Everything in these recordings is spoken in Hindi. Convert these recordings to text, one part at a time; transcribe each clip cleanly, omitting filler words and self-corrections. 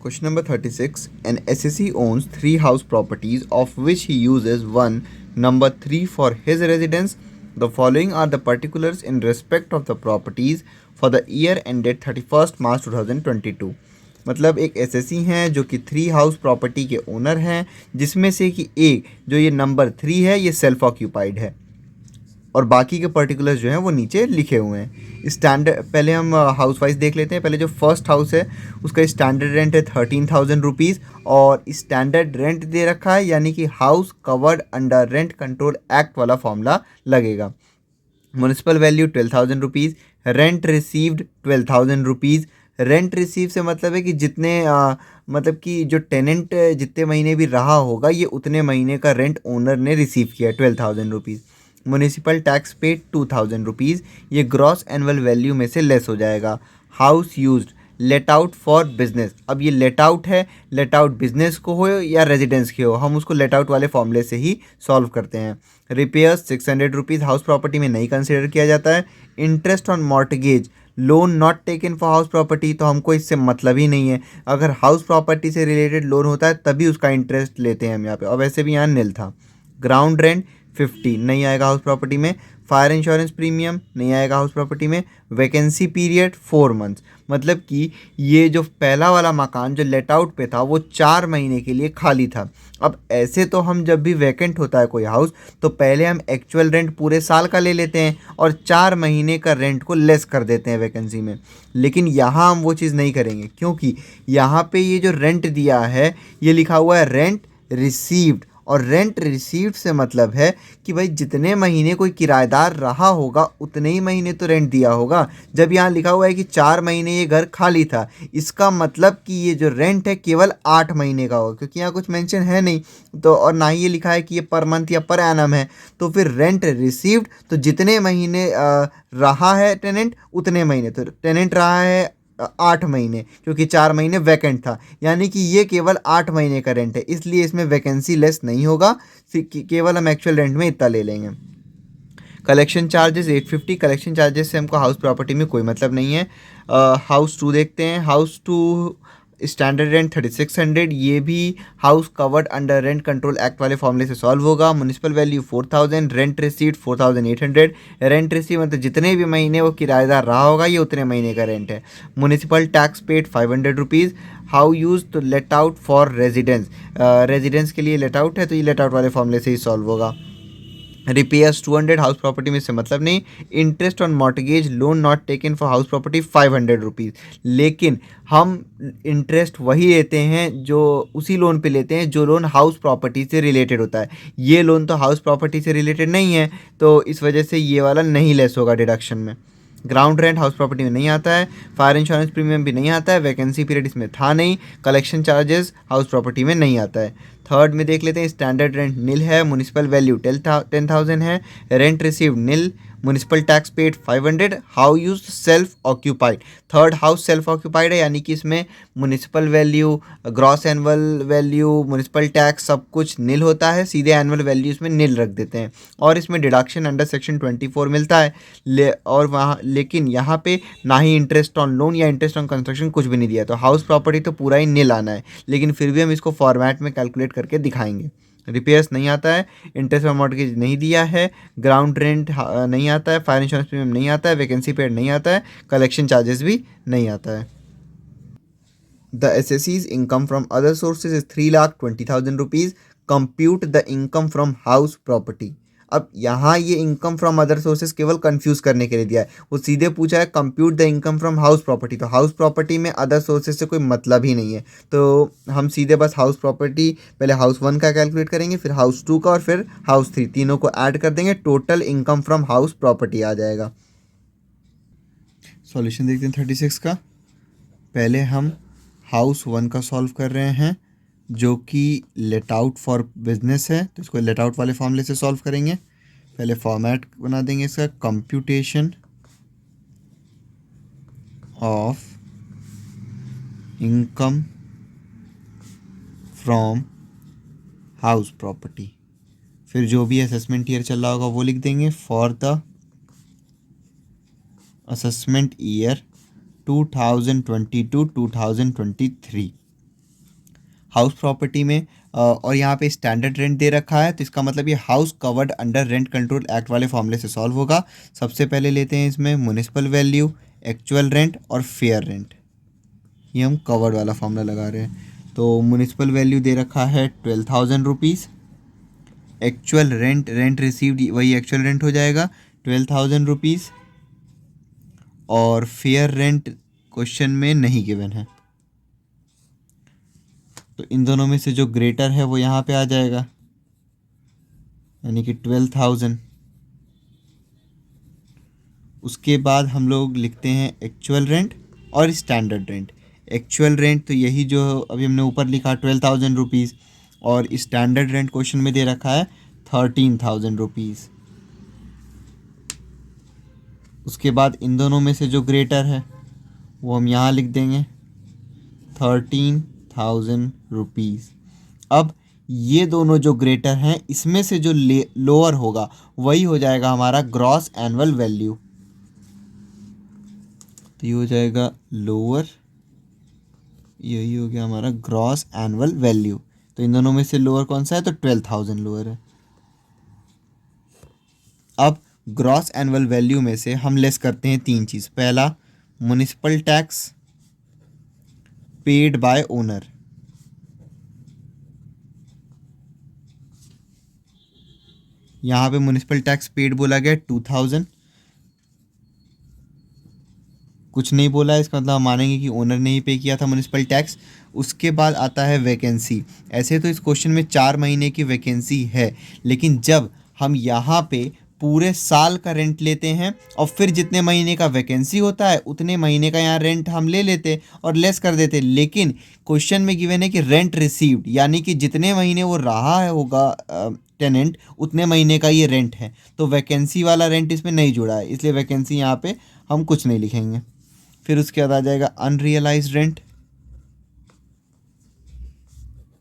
Question number 36. An SSE owns 3 house properties of which he uses one number 3 for his residence. The following are the particulars in respect of the properties for the year ended 31st March 2022. मतलब एक एसएससी हैं जो कि 3 हाउस प्रॉपर्टी के ओनर हैं, जिसमें से कि एक जो ये नंबर 3 है ये सेल्फ ऑक्यूपाइड है और बाकी के पर्टिकुलर्स जो हैं वो नीचे लिखे हुए हैं। स्टैंडर्ड पहले हम हाउस वाइज देख लेते हैं। पहले जो फर्स्ट हाउस है उसका स्टैंडर्ड रेंट है 13,000 रुपीज़ और स्टैंडर्ड रेंट दे रखा है, यानी कि house covered under rent control act वाला फॉर्मूला लगेगा। Municipal value 12,000 rupees, rent received 12,000 rupees. Rent receive से मतलब है कि जितने मतलब कि जो टेनेंट जितने महीने भी रहा होगा ये उतने महीने का रेंट ओनर ने रिसीव किया है 12,000 rupees. Municipal tax paid 2,000 rupees, ये ग्रॉस एनुअल वैल्यू में से लेस हो जाएगा। House used late out for business, अब ये लेट आउट है, लेट आउट बिजनेस को हो या रेजिडेंस के हो, हम उसको लेट आउट वाले फॉर्मूले से ही सॉल्व करते हैं। रिपेयर्स 600 रुपीज़, हाउस प्रॉपर्टी में नहीं कंसिडर किया जाता है। Interest on mortgage loan not taken for house property, तो हमको इससे मतलब ही नहीं है। अगर हाउस प्रॉपर्टी से रिलेटेड लोन होता है तभी उसका इंटरेस्ट लेते हैं हम यहाँ पे, और वैसे भी यहाँ नील था। ग्राउंड रेंट 50 नहीं आएगा हाउस प्रॉपर्टी में। फायर इंश्योरेंस प्रीमियम नहीं आएगा हाउस प्रॉपर्टी में। वैकेंसी पीरियड 4 मंथ्स, मतलब कि ये जो पहला वाला मकान जो लेट आउट पे था वो 4 महीने के लिए खाली था। अब ऐसे तो हम जब भी वैकेंट होता है कोई हाउस तो पहले हम एक्चुअल रेंट पूरे साल का ले लेते हैं और 4 महीने का रेंट को लेस कर देते हैं वैकेंसी में, लेकिन यहाँ हम वो चीज़ नहीं करेंगे क्योंकि यहाँ पे ये जो रेंट दिया है ये लिखा हुआ है रेंट रिसीव्ड, और रेंट रिसीव्ड से मतलब है कि भाई जितने महीने कोई किराएदार रहा होगा उतने ही महीने तो रेंट दिया होगा। जब यहाँ लिखा हुआ है कि 4 महीने ये घर खाली था, इसका मतलब कि ये जो रेंट है केवल 8 महीने का होगा, क्योंकि यहाँ कुछ मेंशन है नहीं तो, और ना ही ये लिखा है कि ये पर मंथ या पर एनम है। तो फिर रेंट रिसीव्ड तो जितने महीने रहा है टेनेंट उतने महीने, तो टेनेंट रहा है 8 महीने, क्योंकि 4 महीने वैकेंट था, यानी कि ये केवल 8 महीने का रेंट है, इसलिए इसमें वैकेंसी लेस नहीं होगा, केवल हम एक्चुअल रेंट में इतना ले लेंगे। कलेक्शन चार्जेस 850, कलेक्शन चार्जेस से हमको हाउस प्रॉपर्टी में कोई मतलब नहीं है। हाउस 2 देखते हैं। हाउस 2 स्टैंडर्ड रेंट 3600, ये भी house covered under rent control act वाले फॉर्मूले से सॉल्व होगा। Municipal value 4,000, rent receipt 4,800। Rent receive मतलब जितने भी महीने वो किराएदार रहा होगा ये उतने महीने का रेंट है। Municipal tax paid 500 rupees. House तो let out for residence, residence के लिए लेट आउट है तो ये लेट आउट वाले फॉर्मूले से ही सॉल्व होगा। रिपेयर्स 200, हाउस प्रॉपर्टी में इससे मतलब नहीं। Interest on mortgage loan not taken for house property 500 rupees, लेकिन हम इंटरेस्ट वही लेते हैं जो उसी लोन पे लेते हैं जो लोन हाउस प्रॉपर्टी से रिलेटेड होता है। ये लोन तो हाउस प्रॉपर्टी से रिलेटेड नहीं है तो इस वजह से ये वाला नहीं लेस होगा डिडक्शन में। ग्राउंड रेंट हाउस प्रॉपर्टी में नहीं आता है। फायर इंश्योरेंस प्रीमियम भी नहीं आता है। वैकेंसी पीरियड इसमें था नहीं। कलेक्शन चार्जेस हाउस प्रॉपर्टी में नहीं आता है। थर्ड में देख लेते हैं। स्टैंडर्ड रेंट नील है। म्यूनिसिपल वैल्यू 10,000 है। Rent received nil. Municipal tax paid 500। House is self occupied, third house self occupied है, यानी कि इसमें municipal value, gross annual value, municipal tax सब कुछ नील होता है, सीधे एनुअल वैल्यू इसमें नील रख देते हैं और इसमें डिडक्शन अंडर सेक्शन 24 मिलता है। और वहाँ लेकिन यहाँ पे ना ही इंटरेस्ट ऑन लोन या इंटरेस्ट ऑन कंस्ट्रक्शन कुछ भी नहीं दिया, तो हाउस प्रॉपर्टी तो पूरा ही नील आना है, लेकिन फिर भी हम इसको फॉर्मेट में कैलकुलेट करके दिखाएंगे। रिपेयर्स नहीं आता है। इंटरेस्ट ऑन मॉर्टगेज नहीं दिया है। ग्राउंड रेंट नहीं आता है। फायर इंश्योरेंस प्रीमियम नहीं आता है। वैकेंसी पेड नहीं आता है। कलेक्शन चार्जेस भी नहीं आता है। The assessee's income from other sources is 3,20,000 rupees. Compute the income from house property. अब यहाँ ये इनकम फ्रॉम अदर सोर्सेज केवल कंफ्यूज करने के लिए दिया है, वो सीधे पूछा है compute the income from house property, तो हाउस प्रॉपर्टी में अदर सोर्सेज से कोई मतलब ही नहीं है, तो हम सीधे बस हाउस प्रॉपर्टी पहले हाउस 1 का कैलकुलेट करेंगे, फिर हाउस 2 का और फिर हाउस 3, तीनों को ऐड कर देंगे, total income from house property आ जाएगा। सॉल्यूशन देखते हैं 36 का। पहले हम हाउस 1 का सॉल्व कर रहे हैं जो कि लेट आउट फॉर बिजनेस है, तो इसको लेट आउट वाले फॉर्मूले से सॉल्व करेंगे। पहले फॉर्मेट बना देंगे इसका, computation of income from house property, फिर जो भी असेसमेंट ईयर चल रहा होगा वो लिख देंगे, for the assessment year 2022-2023। House property में और यहाँ पे स्टैंडर्ड रेंट दे रखा है, तो इसका मतलब ये house covered under rent control act वाले फॉर्मूले से सॉल्व होगा। सबसे पहले लेते हैं इसमें म्युनिसिपल वैल्यू, एक्चुअल रेंट और फेयर रेंट। ये हम कवर्ड वाला फॉर्मूला लगा रहे हैं। तो म्युनिसिपल वैल्यू दे रखा है 12,000 rupees. Actual rent, rent received वही एक्चुअल रेंट हो जाएगा 12,000 रुपीज़। और फेयर रेंट क्वेश्चन में नहीं गिवन है, तो इन दोनों में से जो ग्रेटर है वो यहाँ पे आ जाएगा, यानी कि 12,000। उसके बाद हम लोग लिखते हैं एक्चुअल रेंट और स्टैंडर्ड रेंट। एक्चुअल रेंट तो यही जो अभी हमने ऊपर लिखा 12,000 रुपीज़, और स्टैंडर्ड रेंट क्वेश्चन में दे रखा है 13,000 रुपीज़। उसके बाद इन दोनों में से जो ग्रेटर है वो हम यहाँ लिख देंगे 13,000 रुपीज़। अब ये दोनों जो ग्रेटर हैं, इसमें से जो लोअर होगा वही हो जाएगा हमारा ग्रॉस एनुअल वैल्यू। तो ये हो जाएगा लोअर, यही हो गया हमारा ग्रॉस एनुअल वैल्यू। तो इन दोनों में से लोअर कौन सा है, तो 12,000 लोअर है। अब ग्रॉस एनुअल वैल्यू में से हम लेस करते हैं तीन चीज़। पहला, municipal tax paid by owner. यहाँ पे म्युनिसिपल टैक्स पेड बोला गया 2,000, कुछ नहीं बोला है, इसका मतलब हम मानेंगे कि ओनर ने ही पे किया था म्युनिसिपल टैक्स। उसके बाद आता है वैकेंसी। ऐसे तो इस क्वेश्चन में 4 महीने की वैकेंसी है, लेकिन जब हम यहाँ पे पूरे साल का रेंट लेते हैं और फिर जितने महीने का वैकेंसी होता है उतने महीने का यहाँ रेंट हम ले लेते और लेस कर देते। लेकिन क्वेश्चन में गिवन है कि रेंट रिसीव्ड, यानी कि जितने महीने वो रहा है होगा टेनेंट, उतने महीने का ये रेंट है। तो वैकेंसी वाला रेंट इसमें नहीं जुड़ा है, इसलिए वैकेंसी यहाँ पे हम कुछ नहीं लिखेंगे। फिर उसके बाद आ जाएगा अनरियलाइज रेंट।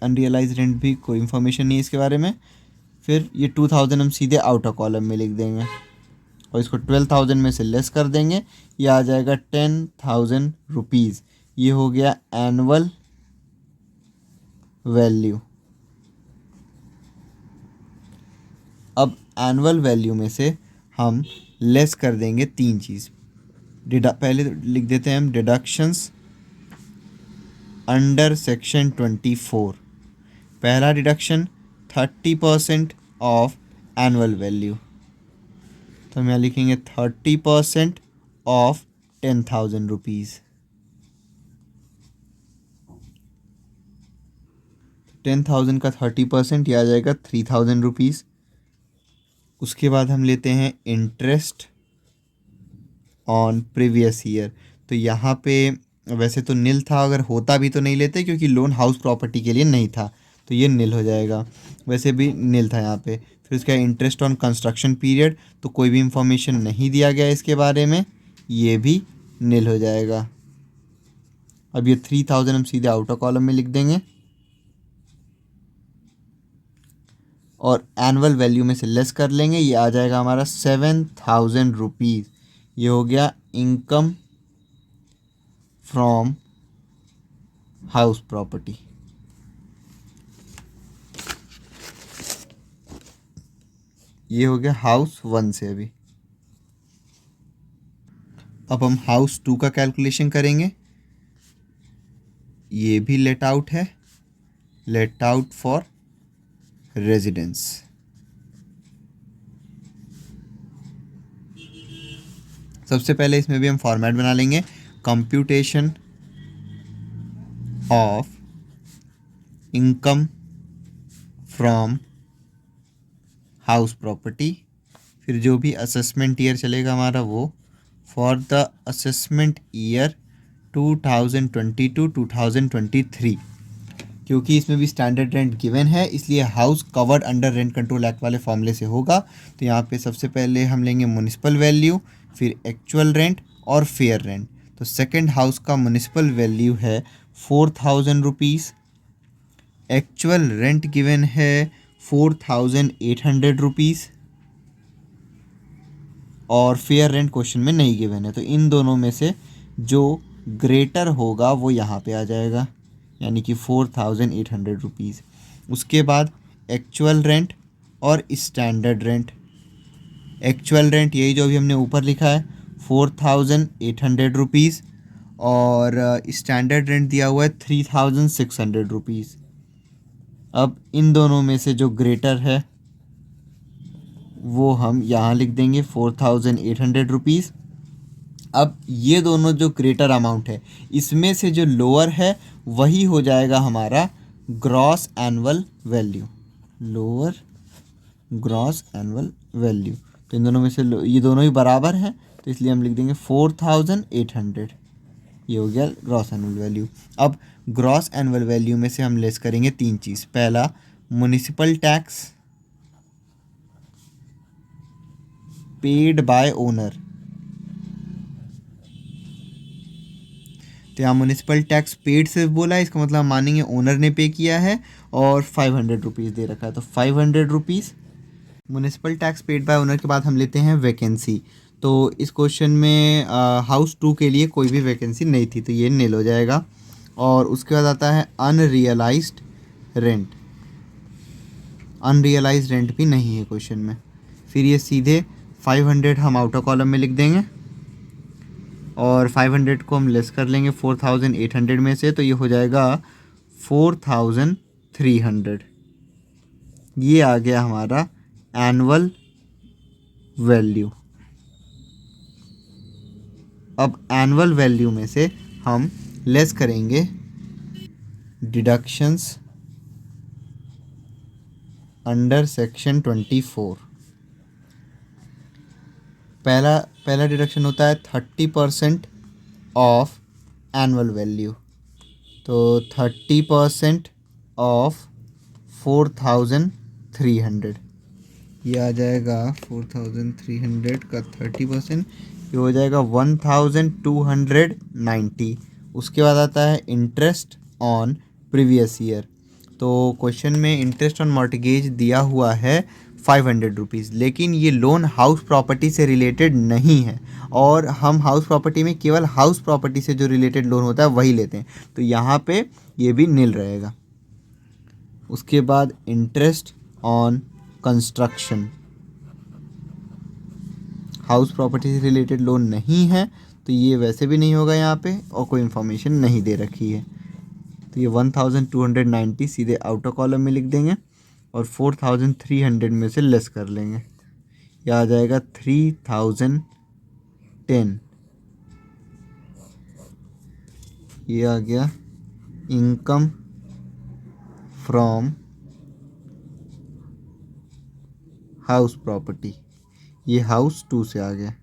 अनरियलाइज रेंट भी कोई इन्फॉर्मेशन नहीं है इसके बारे में। फिर ये 2,000 हम सीधे आउटर कॉलम में लिख देंगे और इसको 12,000 में से लेस कर देंगे। ये आ जाएगा 10,000 रुपीज़। ये हो गया एनुअल वैल्यू। अब एनुअल वैल्यू में से हम लेस कर देंगे तीन चीज़। पहले लिख देते हैं हम डिडक्शंस अंडर सेक्शन 24। पहला डिडक्शन 30% ऑफ एनुअल वैल्यू, तो हम यहाँ लिखेंगे 30% ऑफ 10,000 रुपीज़। 10,000 का 30% यह आ जाएगा 3,000 रुपीज़। उसके बाद हम लेते हैं इंटरेस्ट ऑन प्रीवियस ईयर। तो यहाँ पे वैसे तो नील था, अगर होता भी तो नहीं लेते क्योंकि लोन हाउस प्रॉपर्टी के लिए नहीं था, तो ये नील हो जाएगा। वैसे भी नील था यहाँ पे। फिर उसका इंटरेस्ट ऑन कंस्ट्रक्शन पीरियड, तो कोई भी इंफॉर्मेशन नहीं दिया गया इसके बारे में, ये भी नील हो जाएगा। अब ये 3,000 हम सीधे आउटर कॉलम में लिख देंगे और एनुअल वैल्यू में से लेस कर लेंगे। ये आ जाएगा हमारा 7,000 रुपीज़। ये हो गया इनकम फ्रॉम हाउस प्रॉपर्टी। ये हो गया हाउस 1 से। अभी अब हम हाउस 2 का कैलकुलेशन करेंगे। ये भी लेट आउट है, लेट आउट फॉर रेजिडेंस। सबसे पहले इसमें भी हम फॉर्मेट बना लेंगे, computation of income from house property. फिर जो भी असेसमेंट ईयर चलेगा हमारा वो फॉर द असेसमेंट ईयर 2022-2023। क्योंकि इसमें भी स्टैंडर्ड रेंट गिवन है, इसलिए house covered under rent control act वाले फॉर्मूले से होगा। तो यहाँ पे सबसे पहले हम लेंगे म्युनिसिपल वैल्यू, फिर एक्चुअल रेंट और फेयर रेंट। तो सेकंड हाउस का म्युनिसिपल वैल्यू है 4,000 रुपीज़। एक्चुअल रेंट गिवन है 4,800 रुपीज़ और फेयर रेंट क्वेश्चन में नहीं गिवन है। तो इन दोनों में से जो ग्रेटर होगा वो यहाँ पे आ जाएगा, यानी कि 4800 रुपीज़। उसके बाद एक्चुअल रेंट और स्टैंडर्ड रेंट। एक्चुअल रेंट यही जो अभी हमने ऊपर लिखा है 4800 रुपीज़, और स्टैंडर्ड रेंट दिया हुआ है 3600 रुपीज़। अब इन दोनों में से जो ग्रेटर है वो हम यहाँ लिख देंगे 4800 रुपीज़। अब ये दोनों जो ग्रेटर अमाउंट है इसमें से जो लोअर है वही हो जाएगा हमारा gross annual value, lower gross annual value. तो इन दोनों में से ये दोनों ही बराबर हैं, तो इसलिए हम लिख देंगे 4800। ये हो गया ग्रॉस एनुअल वैल्यू। अब ग्रॉस एनुअल वैल्यू में से हम लेस करेंगे तीन चीज़। पहला municipal tax paid by owner. तो यहाँ म्युनिसिपल टैक्स पेड से बोला है, इसका मतलब हम मानेंगे ओनर ने पे किया है और 500 रुपीज़ दे रखा है, तो 500 rupees municipal tax paid by owner के बाद हम लेते हैं वैकेंसी। तो इस क्वेश्चन में हाउस 2 के लिए कोई भी वैकेंसी नहीं थी, तो ये नील हो जाएगा। और उसके बाद आता है अनरियलाइज्ड रेंट। अनरियलाइज्ड रेंट भी नहीं है क्वेश्चन में। फिर ये सीधे 500 हम आउटर कॉलम में लिख देंगे और 500 को हम लेस कर लेंगे 4800 में से, तो ये हो जाएगा 4300। ये आ गया हमारा एनुअल वैल्यू। अब एनुअल वैल्यू में से हम लेस करेंगे डिडक्शंस अंडर सेक्शन 24। पहला डिडक्शन होता है 30% ऑफ एनुअल वैल्यू। तो 30% ऑफ 4300, ये आ जाएगा 4300 का 30%, ये हो जाएगा 1290। उसके बाद आता है इंटरेस्ट ऑन प्रीवियस ईयर। तो क्वेश्चन में इंटरेस्ट ऑन मॉर्टगेज दिया हुआ है 500 रुपीज़, लेकिन ये लोन हाउस प्रॉपर्टी से रिलेटेड नहीं है और हम हाउस प्रॉपर्टी में केवल हाउस प्रॉपर्टी से जो रिलेटेड लोन होता है वही लेते हैं, तो यहाँ पे ये भी नील रहेगा। उसके बाद interest on construction, house property से रिलेटेड लोन नहीं है तो ये वैसे भी नहीं होगा यहाँ पे, और कोई इन्फॉर्मेशन नहीं दे रखी है, तो ये 1290 सीधे आउटर कॉलम में लिख देंगे और 4300 में से लेस कर लेंगे, यह आ जाएगा 3010। ये आ गया इनकम फ्रॉम हाउस प्रॉपर्टी, ये हाउस 2 से आ गया।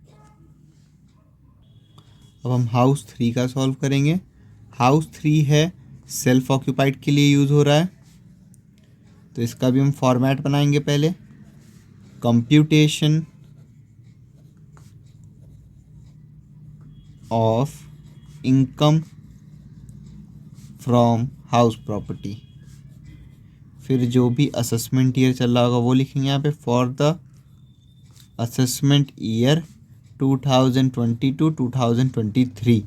अब हम हाउस 3 का सॉल्व करेंगे। हाउस 3 है सेल्फ ऑक्यूपाइड के लिए यूज़ हो रहा है, तो इसका भी हम फॉर्मेट बनाएंगे। पहले computation of income from house property, फिर जो भी असेसमेंट ईयर चल रहा होगा वो लिखेंगे यहाँ पे, for the assessment year 2022-2023।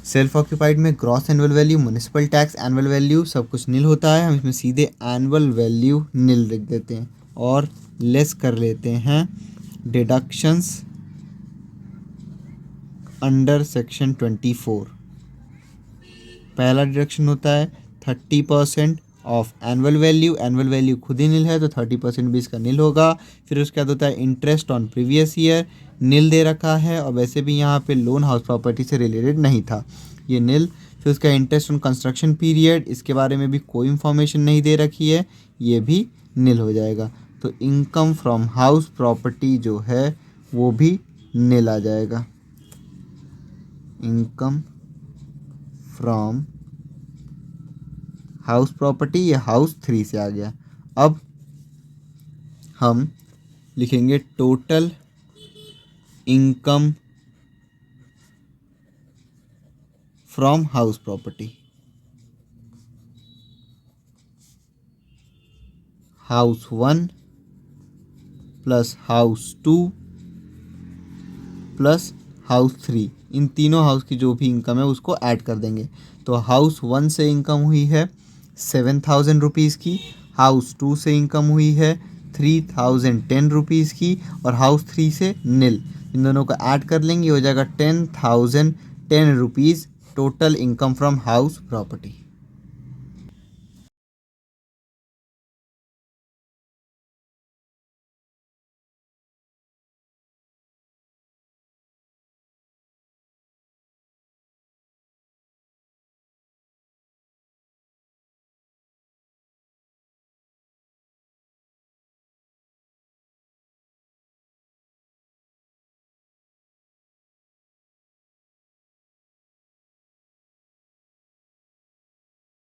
Self occupied में gross annual value, municipal tax, annual value सब कुछ नील होता है, हम इसमें सीधे एनुअल वैल्यू नील लिख देते हैं और लेस कर लेते हैं डिडक्शंस अंडर सेक्शन 24। पहला डिडक्शन होता है 30% of annual value, annual value खुद ही नील है तो 30% भी इसका नील होगा। फिर उसके बाद होता है इंटरेस्ट ऑन प्रीवियस ईयर, नील दे रखा है और वैसे भी यहाँ पे लोन हाउस प्रॉपर्टी से रिलेटेड नहीं था, ये नील। फिर उसका इंटरेस्ट ऑन कंस्ट्रक्शन पीरियड, इसके बारे में भी कोई इन्फॉर्मेशन नहीं दे रखी है, ये भी नील हो जाएगा। तो इनकम फ्रॉम हाउस प्रॉपर्टी जो है वो भी नील आ जाएगा। इनकम फ्रॉम हाउस प्रॉपर्टी, ये हाउस 3 से आ गया। अब हम लिखेंगे total income from house property. House 1 plus house 2 plus house 3, इन तीनों हाउस की जो भी इनकम है उसको ऐड कर देंगे। तो हाउस 1 से इनकम हुई है 7,000 रुपीज़ की, हाउस 2 से इनकम हुई है 3,010 रुपीज़ की, और हाउस 3 से नील। इन दोनों को ऐड कर लेंगे, हो जाएगा 10,010 rupees total income from house property.